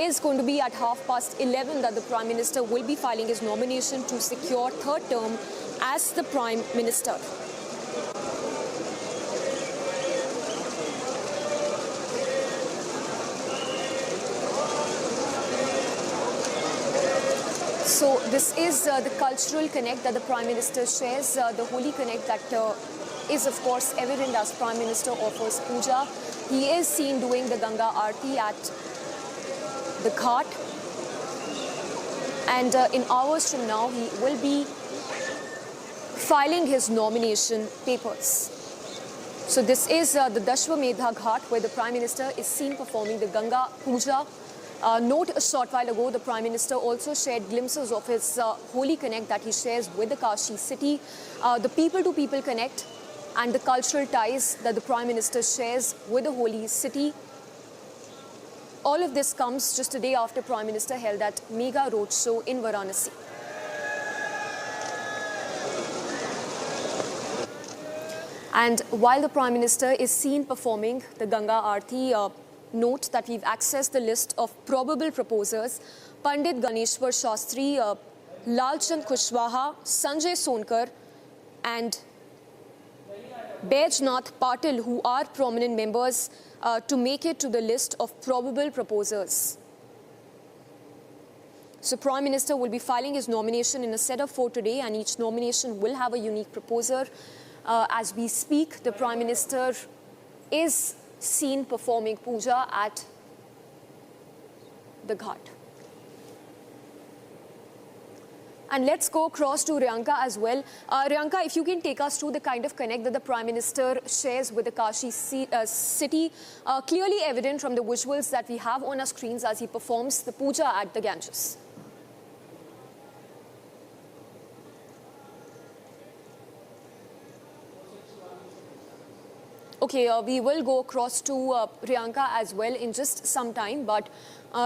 is going to be at 11:30 that the Prime Minister will be filing his nomination to secure third term as the Prime Minister. So this is the cultural connect that the Prime Minister shares, the holy connect that is of course evident as Prime Minister offers puja. He is seen doing the Ganga Aarti at the Ghat, and in hours from now he will be filing his nomination papers. So this is the Dashwamedha Ghat where the Prime Minister is seen performing the Ganga Puja. Note a short while ago, the Prime Minister also shared glimpses of his holy connect that he shares with the Kashi city, the people-to-people connect and the cultural ties that the Prime Minister shares with the holy city. All of this comes just a day after Prime Minister held that mega roadshow in Varanasi. And while the Prime Minister is seen performing the Ganga Aarti, note that we've accessed the list of probable proposers. Pandit Ganeshwar Shastri, Lalchand Kushwaha, Sanjay Sonkar and Baijnath Patil, who are prominent members to make it to the list of probable proposers. So Prime Minister will be filing his nomination in a set of 4 today, and each nomination will have a unique proposer. As we speak, the Prime Minister is seen performing puja at the Ghat. And let's go across to Riyanka as well. Riyanka, if you can take us through the kind of connect that the Prime Minister shares with the Kashi city, clearly evident from the visuals that we have on our screens as he performs the puja at the Ganges. Okay, we will go across to Riyanka as well in just some time, but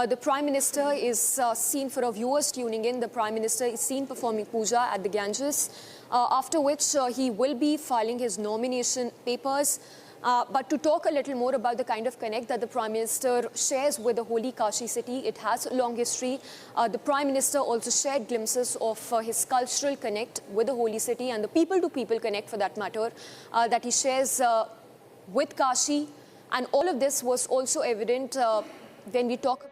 the Prime Minister is seen, for our viewers tuning in, the Prime Minister is seen performing puja at the Ganges, after which he will be filing his nomination papers. But to talk a little more about the kind of connect that the Prime Minister shares with the holy Kashi city, it has a long history. The Prime Minister also shared glimpses of his cultural connect with the holy city and the people-to-people connect, for that matter, that he shares with Kashi, and all of this was also evident when we talk